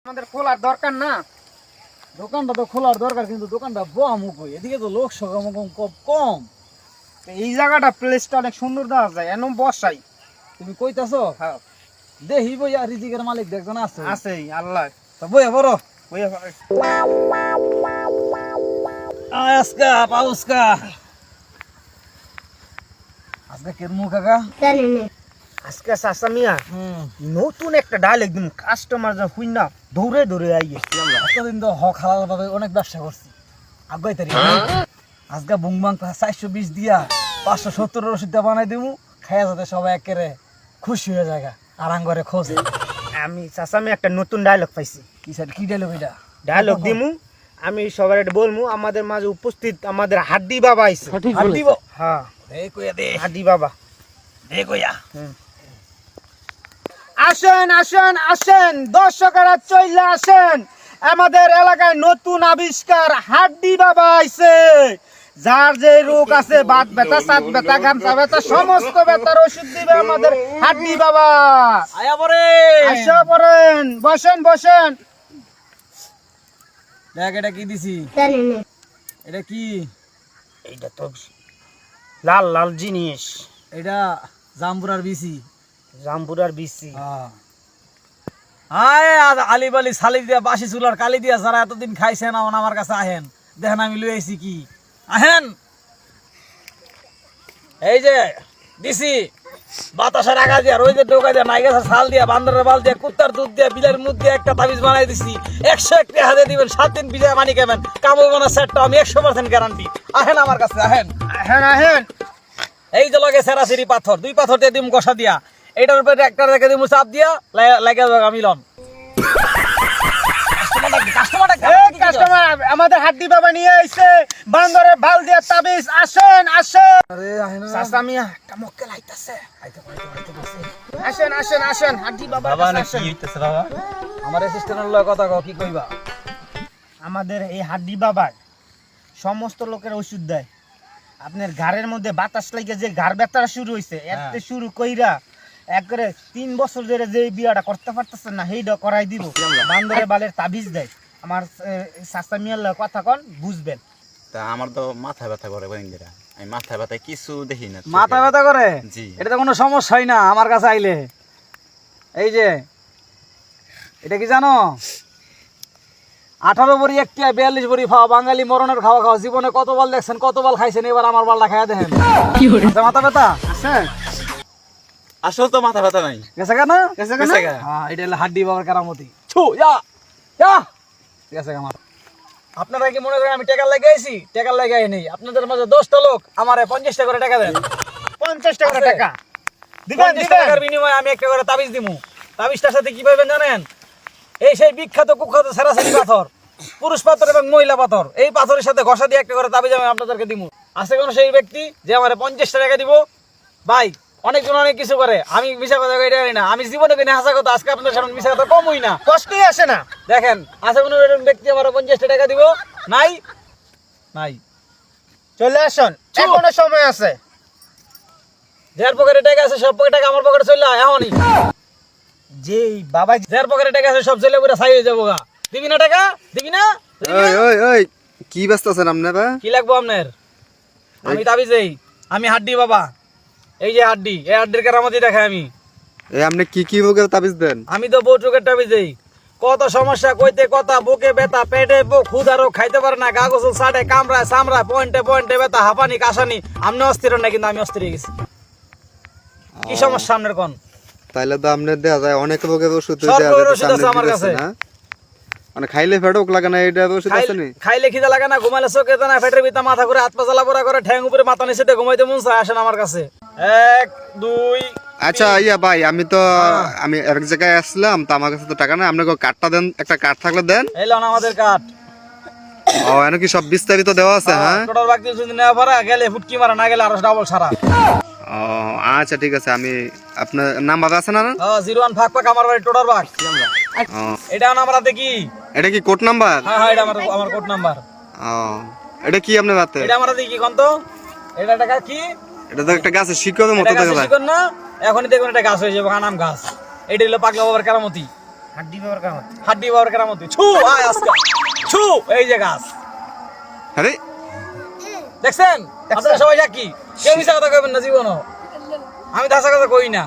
আমাদের খোলার দরকার না। দোকানটা তো খোলার দরকার, কিন্তু দোকানটা বহামুখ এদিকে তো লোক সমাগম কম। এই জায়গাটা প্লেসটা অনেক সুন্দর দেওয়া যায়, এমন বসাই। তুমি কইতাছো? হ্যাঁ দেখি বইয়া রিজিকের মালিক দেখজন আছে আছেই আল্লাহ। তো বইয়া বড় বইয়া পড়ে। আজকা পাউসকা আজকে কেরমু কাকা আজকে চাচা মিয়া নতুন একটা ডাল একদম কাস্টমার যা হুই না দৌড়ে দৌড়ে আই গেছি আমরা। এতদিন তো হক হালাল ভাবে অনেক ব্যবসা করছি, আগাই তারি আজকে বুংবাং 420 দিয়া 570 রসিদটা বানাই দিমু, খাইয়া যাতে সবাই একেবারে খুশি হয়ে যায় আরাম করে খোঁজে। আমি চাচা মিয়া একটা নতুন ডায়লগ পাইছি। কি স্যার, কি ডায়লগ এটা? ডায়লগ দিমু, আমি সবার এটা বলমু। আমাদের মাঝে উপস্থিত আমাদের হাড্ডি বাবা আইছে। হাড্ডি হ্যাঁ দে কইয়া দে, হাড্ডি বাবা দে কইয়া। আসেন আসেন আসেন দর্শকেরা চলে আসেন, আমাদের এলাকায় নতুন আবিষ্কার হাড্ডি বাবা আইছে। যার যে রোগ আছে, বাত ব্যথা, সাত ব্যথা, গামছা ব্যথা, সমস্ত ব্যথার ওষুধ দিবে আমাদের হাড্ডি বাবা। আয়া পরে আসা পড়েন, বসেন বসেন। দেখ এটা কি দিছি, এটা কি? এইটা তো লাল লাল জিনিস, এটা জাম্বুরার বিসি। জাম্বুরার বিচি। আয় আলি বালি সালি দিয়া বাসি চুলার কালি দিয়া যারা এতদিন খাইছেন আমার কাছে আহেন, দেখেন আমি লই আইছি কি। আহেন, এই যে দিছি বাতাসে রাখা দিয়া, রোদে ঢোকা দিয়া, নাই গাছের ছাল দিয়া, বান্দরের বাল দিয়া, কুত্তার দুধ দিয়া, বিলের মুখ দিয়া একটা তাবিজ বানাই দিছি। 101 টাকা দিবেন, 7 দিন বিজয় মানি খাবেন। কামল বানা সেটটা আমি 100% গ্যারান্টি। আহেন আমার কাছে, আহেন আহেন আহেন। এই যে লগে সেরাসিরি পাথর, 2 পাথর দিয়ে দিম কষা দিয়া, এটার উপরে একটা রেখে দিমু চাপ দিয়া, লাগে যাবে মিলন। কাস্টমার আমাদের হাড্ডি বাবা নিয়ে আইছে, বান্দরের ভাল দিয়া তাবিজ। আসেন আসেন। আরে আহেন চাচা মিয়া একটা মক্কেল আইতাছে। আসেন আসেন আসেন হাড্ডি বাবা। বাবা না কি হইতেছে বাবা? আমার অ্যাসিস্ট্যান্টের লগে কথা কও, কি কইবা? আমাদের এই হাড্ডি বাবার সমস্ত লোকের ওষুধ দেয়। আপনার ঘাড়ের মধ্যে বাতাস লাগে যে ঘাড় ব্যথা শুরু হইছে, এতে শুরু কইরা একবারে 3 বছর ধরে যে বিয়াটা করতে পারতেছেন না, সেইটা করাই দিব। বান্দরের বালের তাবিজ দেয়। আমার চাচা মিয়ার লগে কথা কন, বুঝবেন। তা আমার তো মাথা ব্যথা করে বইন্দিরা, আমি মাথা ব্যথা কিছু দেখি না। মাথা ব্যথা করে? জি। এটা তো কোনো সমস্যাই না আমার কাছে আইলে। এই যে এটা কি জানো? 18 বড়ি একটা 42 বড়ি খাওয়া, বাঙালি মরণের খাওয়া খাওয়া। জীবনে কত বাল দেখছেন, কত বাল খাইছেন, এবার আমার বালটা খাইয়া দেখেন। আচ্ছা, মাথা ব্যথা আছে? আসলে তো মাথা ব্যথা নাই। গেছে কেন? গেছে গা। হ্যাঁ, এটা হলো হাড্ডি বাবার কেরামতি। ছু ইয়া ইয়া গেছে আমার। আপনারা কি মনে করেন আমি টাকা লাগাইছি? টাকা লাগাই নেই। আপনাদের মাঝে 10টা লোক আমারে 50 টাকা করে টাকা দেন। 50 টাকা আছে? টাকা দিবেন 50 টাকার বিনিময়ে আমি একটা করে তাবিজ দিমু। তাবিজটার সাথে কি পাবেন জানেন? এই সেই বিখ্যাত কুখ্যাত সেরাসিরি পাথর, পুরুষ পাথর এবং মহিলা পাথর। এই পাথরের সাথে ঘষা দিয়ে একটা করে তাবিজ আমি আপনাদেরকে দিমু। আছে কোন সেই ব্যক্তি যে আমারে 50 টাকা দিব? ভাই, অনেকজন অনেক কিছু করে, আমি মিছা কথা কই না। আমি জীবনে কিনে হাসা কথা, আজকে আপনাদের সামনে মিছা কথা কমই না, কষ্টই আসে না। দেখেন আছে কোন এরকম ব্যক্তি আমার 50 টাকা দিব? নাই নাই। চলে আসুন, এখনো সময় আছে। যার পকেটে টাকা আছে সব পকেটে টাকা আমার পকেটে চলে আয় এখনই। যে বাবা যার পকেটে টাকা আছে সব ছেলে পুরো ছাই হয়ে যাবো গা। দিবি না টাকা? দিবি না? ওই ওই ওই কি ব্যস্ত আছেন আপনি বা? কি লাগবো আপনার? আমি তাবিজ দেই, আমি হাড্ডি বাবা। এই যে হাড্ডি, এই হাড্ডির কেরামতি দেখাই আমি। এই আপনি কি রোগের তাবিজ দেন? আমি তো বউ চোখের তাবিজ দেই। কত সমস্যা কইতে কথা, বুকে ব্যথা, পেটে বুক, ক্ষুধারও খাইতে পারে না, গা গোসল সাড়ে, কামড়ায় চামড়ায়, পয়েন্টে পয়েন্টে ব্যথা, হাঁপানি কাশানি। আপনি অস্থির না, কিন্তু আমি অস্থির হয়ে গেছি। কি সমস্যা আপনার কোন? তাইলে তো আপনি দেয়া যায় অনেক রোগের ওষুধ সব দেয়া রোগের যায় ওষুধ আছে আমার কাছে। মানে খাইলে ফেটক লাগে না, এইটা ওষুধ আছে নি? খাইলে খিদা লাগে না, ঘুমাইলে চোখে না, পেটের ভিতরে মাথা ঘুরে, হাত পা জ্বালাপোড়া করে, ঠ্যাং উপরে মাথা নিচে দিয়ে ঘুমাইতে মন চায়, আসেন আমার কাছে। 1 2 আচ্ছা ইয়া ভাই, আমি এক জায়গায় আসলাম, তো আমার কাছে তো টাকা নাই, আপনাকে কার্ডটা দেন, একটা কার্ড থাকলে দেন। এই লন আমাদের কাঠ। ও এনে কি সব বিস্তারিত দেওয়া আছে? হ্যাঁ, টোটাল বাকি যদি নেওয়া পারে গেলে ফুটকি মারা, না গেলে আরো ডাবল সারা। ও আচ্ছা ঠিক আছে, আমি আপনার নাম্বার আছে না? 01 ফাঁক ফাঁক আমার বাড়ি টোটাল বাগ। ও এটা নাম্বার হাতে কি? এটা কি কোড নাম্বার? হ্যাঁ হ্যাঁ, এটা আমার কোড নাম্বার। ও এটা কি আপনার হাতে? এটা আমার হাতে কি কোন তো? এটা টাকা কি? এটা তো একটা গাছের শিকড়ের মতো এটা দেখা গাছের যায়। শিকড় না? এখনই দেখুন এটা গাছ হয়ে যাবে, আনাম গাছ। এটা হলো পাগলা বাবার কেরামতি। হাড্ডি বাবার কামত হাড্ডি বাবার কেরামতি ছু আয় আজকে ছু এই যে গাছ আরে দেখছেন আপনারা সবাই সাক্ষী কেউ মিছা কথা কইবেন না জীবনও আমি ধাসা কথা কই না